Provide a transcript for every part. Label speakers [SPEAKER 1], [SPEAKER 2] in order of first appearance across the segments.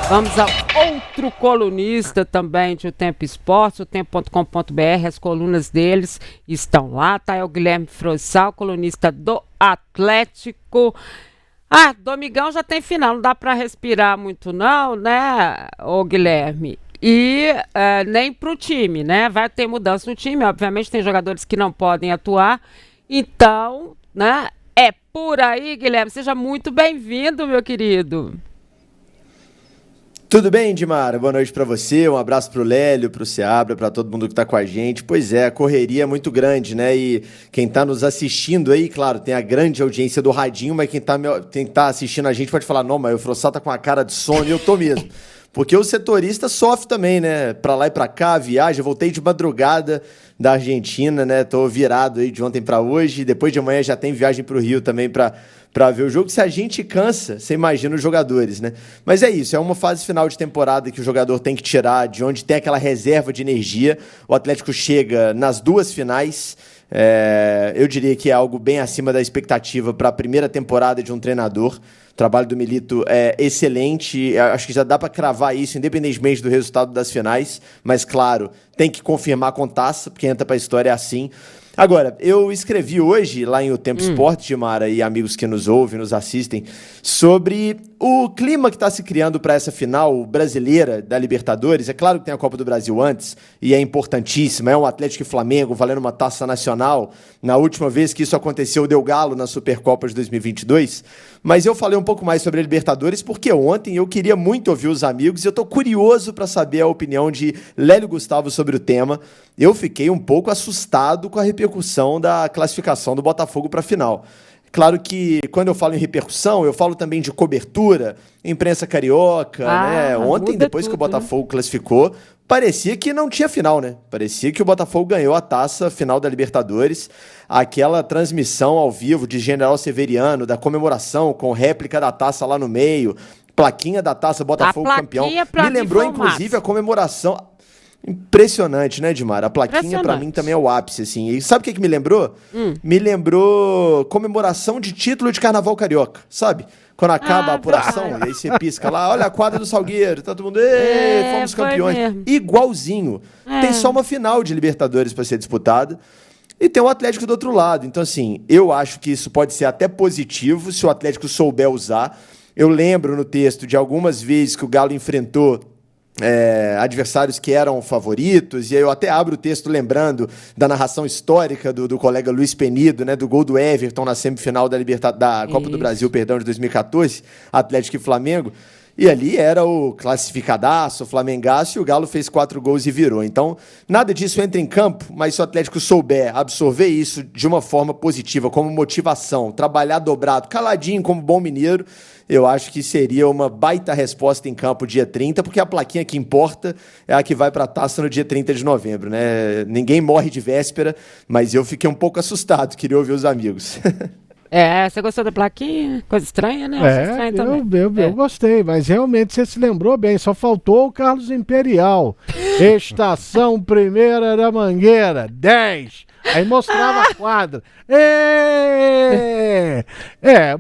[SPEAKER 1] Vamos ao outro colunista também de O Tempo Esporte, o tempo.com.br, as colunas deles estão lá, tá? É o Guilherme Frossal, colunista do Atlético. Domingão já tem final, não dá para respirar muito não, né, ô Guilherme? E nem pro time, né? Vai ter mudança no time, obviamente tem jogadores que não podem atuar, então, né, é por aí, Guilherme. Seja muito bem-vindo, meu querido.
[SPEAKER 2] Tudo bem, Dimara? Boa noite para você, um abraço pro Lélio, pro Seabra, para todo mundo que tá com a gente. Pois é, a correria é muito grande, né? E quem tá nos assistindo aí, claro, tem a grande audiência do Radinho, mas quem tá assistindo a gente pode falar, não, mas o Frossal tá com a cara de sono, e eu tô mesmo. Porque o setorista sofre também, né? Pra lá e pra cá, viaja, voltei de madrugada da Argentina, né? Tô virado aí de ontem pra hoje, depois de amanhã já tem viagem pro Rio também pra ver o jogo. Se a gente cansa, você imagina os jogadores, né? Mas é isso, é uma fase final de temporada que o jogador tem que tirar de onde tem aquela reserva de energia. O Atlético chega nas duas finais. Eu diria que é algo bem acima da expectativa para a primeira temporada de um treinador. O trabalho do Milito é excelente, acho que já dá para cravar isso, independentemente do resultado das finais, mas claro, tem que confirmar com taça, porque entra para a história assim. Agora, eu escrevi hoje, lá em O Tempo Esporte, Dimara, e amigos que nos ouvem, nos assistem, sobre o clima que está se criando para essa final brasileira da Libertadores. É claro que tem a Copa do Brasil antes, e é importantíssima, é um Atlético e Flamengo valendo uma taça nacional. Na última vez que isso aconteceu, deu galo na Supercopa de 2022. Mas eu falei um pouco mais sobre a Libertadores, porque ontem eu queria muito ouvir os amigos, e eu estou curioso para saber a opinião de Lélio Gustavo sobre o tema. Eu fiquei um pouco assustado com a repercussão da classificação do Botafogo para a final. Claro que quando eu falo em repercussão, eu falo também de cobertura, imprensa carioca, né? Ontem, depois que o Botafogo classificou, parecia que não tinha final, né? Parecia que o Botafogo ganhou a taça final da Libertadores. Aquela transmissão ao vivo de General Severiano, da comemoração com réplica da taça lá no meio, plaquinha da taça Botafogo campeão. Me lembrou, inclusive, a comemoração... Impressionante, né, Dimara? A plaquinha, pra mim, também é o ápice, assim. E sabe o que me lembrou? Me lembrou comemoração de título de Carnaval Carioca, sabe? Quando acaba a apuração, e aí você pisca lá, olha a quadra do Salgueiro, tá todo mundo, fomos campeões. Igualzinho. Tem só uma final de Libertadores pra ser disputada. E tem o Atlético do outro lado. Então, assim, eu acho que isso pode ser até positivo se o Atlético souber usar. Eu lembro no texto de algumas vezes que o Galo enfrentou adversários que eram favoritos, e aí eu até abro o texto lembrando da narração histórica do colega Luiz Penido, né, do gol do Everton na semifinal da Copa do Brasil, de 2014, Atlético e Flamengo, e ali era o classificadaço, o flamengaço, e o Galo fez 4 gols e virou. Então, nada disso entra em campo, mas se o Atlético souber absorver isso de uma forma positiva, como motivação, trabalhar dobrado, caladinho como bom mineiro, eu acho que seria uma baita resposta em campo dia 30, porque a plaquinha que importa é a que vai para a taça no dia 30 de novembro, né? Ninguém morre de véspera, mas eu fiquei um pouco assustado, queria ouvir os amigos.
[SPEAKER 1] Você gostou da plaquinha? Coisa estranha, né?
[SPEAKER 3] Eu gostei, mas realmente você se lembrou bem, só faltou o Carlos Imperial. Estação Primeira da Mangueira, 10. Aí mostrava a quadra.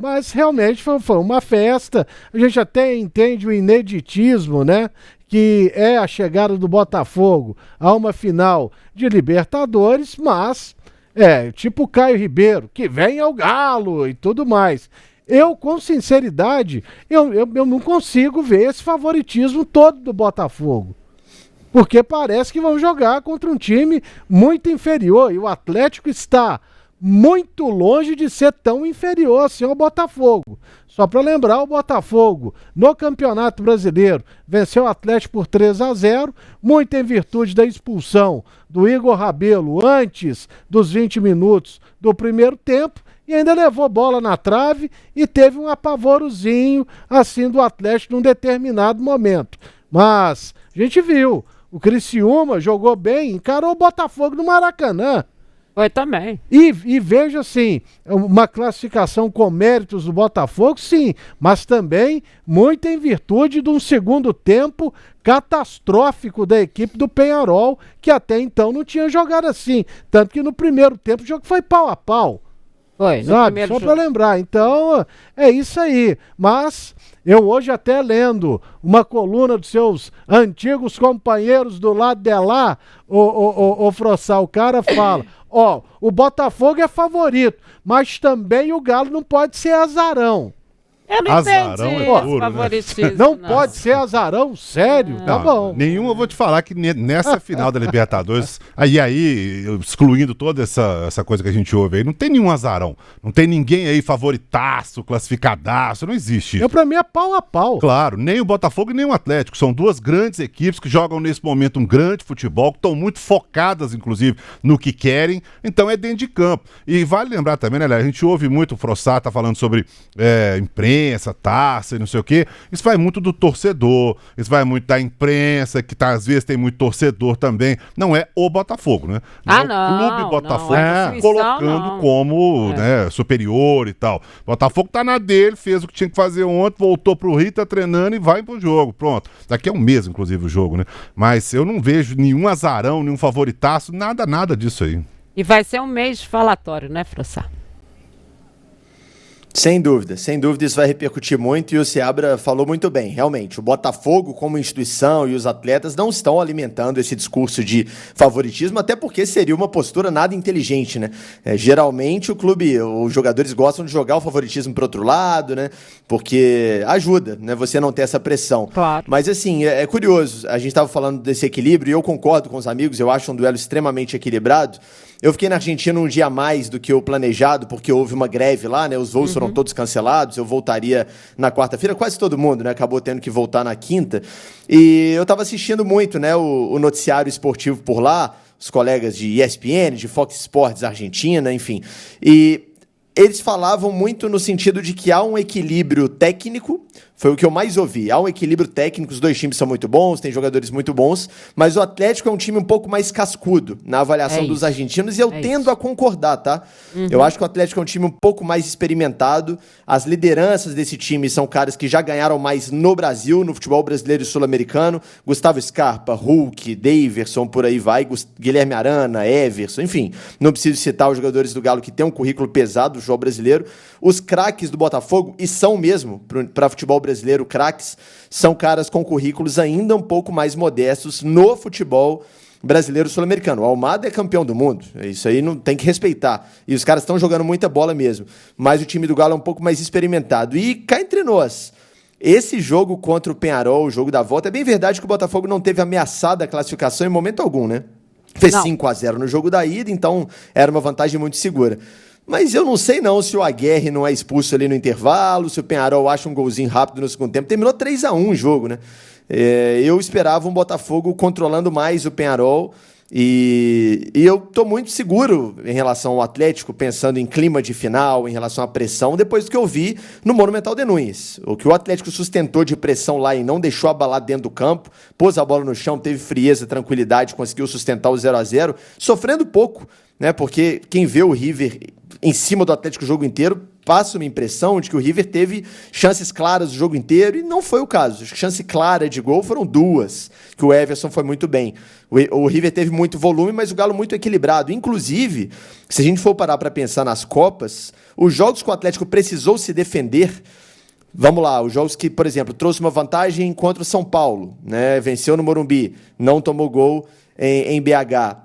[SPEAKER 3] Mas realmente foi uma festa. A gente até entende o ineditismo, né? Que é a chegada do Botafogo a uma final de Libertadores, mas tipo o Caio Ribeiro, que vem ao Galo e tudo mais. Eu, com sinceridade, eu não consigo ver esse favoritismo todo do Botafogo. Porque parece que vão jogar contra um time muito inferior. E o Atlético está muito longe de ser tão inferior assim ao Botafogo. Só para lembrar, o Botafogo, no Campeonato Brasileiro, venceu o Atlético por 3-0, muito em virtude da expulsão do Igor Rabelo antes dos 20 minutos do primeiro tempo, e ainda levou bola na trave e teve um apavorozinho assim do Atlético num determinado momento. Mas a gente viu, o Criciúma jogou bem, encarou o Botafogo no Maracanã.
[SPEAKER 1] Foi também.
[SPEAKER 3] E veja assim, uma classificação com méritos do Botafogo, sim, mas também muito em virtude de um segundo tempo catastrófico da equipe do Peñarol, que até então não tinha jogado assim. Tanto que no primeiro tempo o jogo foi pau a pau.
[SPEAKER 1] Foi, no
[SPEAKER 3] sabe?
[SPEAKER 1] primeiro
[SPEAKER 3] Só
[SPEAKER 1] jogo.
[SPEAKER 3] para lembrar. Então, é isso aí. Mas eu hoje até lendo uma coluna dos seus antigos companheiros do lado de lá, o Frossá, o cara fala, ó, o Botafogo é favorito, mas também o Galo não pode ser azarão.
[SPEAKER 1] Eu não
[SPEAKER 4] Azarão
[SPEAKER 1] entendi
[SPEAKER 4] é
[SPEAKER 1] esse
[SPEAKER 4] duro, né?
[SPEAKER 1] favoritismo,
[SPEAKER 3] Não pode ser azarão? Sério? Tá bom.
[SPEAKER 4] Nenhum, eu vou te falar que nessa final da Libertadores, excluindo toda essa coisa que a gente ouve aí, não tem nenhum azarão. Não tem ninguém aí favoritaço, classificadaço, não existe isso.
[SPEAKER 3] Pra mim é pau a pau.
[SPEAKER 4] Claro, nem o Botafogo e nem o Atlético. São duas grandes equipes que jogam nesse momento um grande futebol, que estão muito focadas, inclusive, no que querem. Então é dentro de campo. E vale lembrar também, né, a gente ouve muito o Frossá falando sobre imprensa, taça e não sei o quê. Isso vai muito do torcedor, isso vai muito da imprensa, que às vezes tem muito torcedor também. Não é o Botafogo, né? Não é o Clube Botafogo colocando como superior e tal. Botafogo tá na dele, fez o que tinha que fazer ontem, voltou pro Rio, tá treinando e vai pro jogo. Pronto. Daqui a um mês, inclusive, o jogo, né? Mas eu não vejo nenhum azarão, nenhum favoritaço, nada disso aí.
[SPEAKER 1] E vai ser um mês de falatório, né, Frossá?
[SPEAKER 2] Sem dúvida isso vai repercutir muito e o Seabra falou muito bem, realmente, o Botafogo como instituição e os atletas não estão alimentando esse discurso de favoritismo, até porque seria uma postura nada inteligente, né? Geralmente os jogadores gostam de jogar o favoritismo para outro lado, né? Porque ajuda, né? Você não ter essa pressão.
[SPEAKER 1] Claro.
[SPEAKER 2] Mas assim, é curioso, a gente estava falando desse equilíbrio e eu concordo com os amigos, eu acho um duelo extremamente equilibrado. Eu fiquei na Argentina um dia a mais do que o planejado, porque houve uma greve lá, né? Os voos foram todos cancelados, eu voltaria na quarta-feira, quase todo mundo, né? Acabou tendo que voltar na quinta. E eu estava assistindo muito, né? O noticiário esportivo por lá, os colegas de ESPN, de Fox Sports Argentina, enfim. E eles falavam muito no sentido de que há um equilíbrio técnico, foi o que eu mais ouvi. Há um equilíbrio técnico, os dois times são muito bons, tem jogadores muito bons, mas o Atlético é um time um pouco mais cascudo na avaliação dos argentinos e eu tendo a concordar, tá? Eu acho que o Atlético é um time um pouco mais experimentado, as lideranças desse time são caras que já ganharam mais no Brasil, no futebol brasileiro e sul-americano, Gustavo Scarpa, Hulk, Daverson, por aí vai, Guilherme Arana, Everson, enfim, não preciso citar os jogadores do Galo que têm um currículo pesado do futebol brasileiro, os craques do Botafogo, e são mesmo, para futebol brasileiro, craques, são caras com currículos ainda um pouco mais modestos no futebol brasileiro sul-americano. O Almada é campeão do mundo, isso aí não tem que respeitar. E os caras estão jogando muita bola mesmo. Mas o time do Galo é um pouco mais experimentado. E cá entre nós, esse jogo contra o Peñarol, o jogo da volta, é bem verdade que o Botafogo não teve ameaçada a classificação em momento algum, né? Fez 5-0 no jogo da ida, então era uma vantagem muito segura. Mas eu não sei não se o Aguerre não é expulso ali no intervalo, se o Peñarol acha um golzinho rápido no segundo tempo. Terminou 3-1 o jogo, né? Eu esperava um Botafogo controlando mais o Peñarol e eu tô muito seguro em relação ao Atlético, pensando em clima de final, em relação à pressão, depois do que eu vi no Monumental de Núñez. O que o Atlético sustentou de pressão lá e não deixou abalar dentro do campo, pôs a bola no chão, teve frieza, tranquilidade, conseguiu sustentar o 0-0, sofrendo pouco, né? Porque quem vê o River em cima do Atlético o jogo inteiro, passa uma impressão de que o River teve chances claras o jogo inteiro, e não foi o caso. Acho que chance clara de gol foram duas, que o Everson foi muito bem. O River teve muito volume, mas o Galo muito equilibrado. Inclusive, se a gente for parar para pensar nas Copas, os jogos que o Atlético precisou se defender, vamos lá, os jogos que, por exemplo, trouxe uma vantagem contra o São Paulo, né? Venceu no Morumbi, não tomou gol em BH.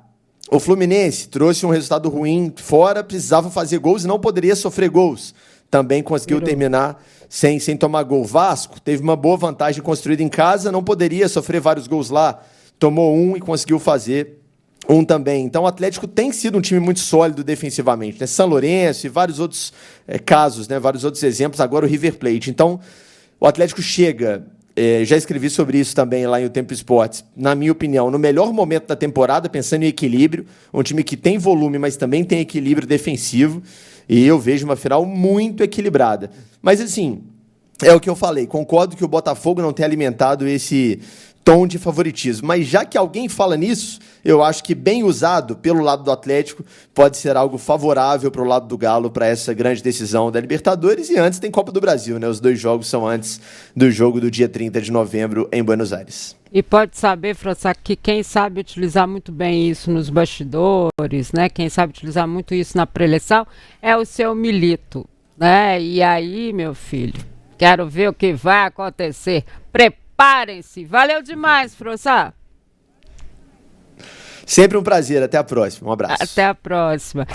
[SPEAKER 2] O Fluminense trouxe um resultado ruim fora, precisava fazer gols e não poderia sofrer gols. Também conseguiu terminar sem tomar gol. Vasco teve uma boa vantagem construída em casa, não poderia sofrer vários gols lá. Tomou um e conseguiu fazer um também. Então o Atlético tem sido um time muito sólido defensivamente, né? São Lourenço e vários outros casos, né? Vários outros exemplos. Agora o River Plate. Então o Atlético chega... já escrevi sobre isso também lá em O Tempo Esportes. Na minha opinião, no melhor momento da temporada, pensando em equilíbrio, um time que tem volume, mas também tem equilíbrio defensivo, e eu vejo uma final muito equilibrada. Mas assim, é o que eu falei, concordo que o Botafogo não tenha alimentado esse tom de favoritismo. Mas já que alguém fala nisso, eu acho que bem usado pelo lado do Atlético pode ser algo favorável para o lado do Galo para essa grande decisão da Libertadores. E antes tem Copa do Brasil, né? Os 2 jogos são antes do jogo do dia 30 de novembro em Buenos Aires.
[SPEAKER 1] E pode saber, Frossá, que quem sabe utilizar muito bem isso nos bastidores, né? Quem sabe utilizar muito isso na preleção é o seu Milito, né? E aí, meu filho, quero ver o que vai acontecer. Preparem-se. Valeu demais, Frossá.
[SPEAKER 2] Sempre um prazer. Até a próxima. Um abraço.
[SPEAKER 1] Até a próxima.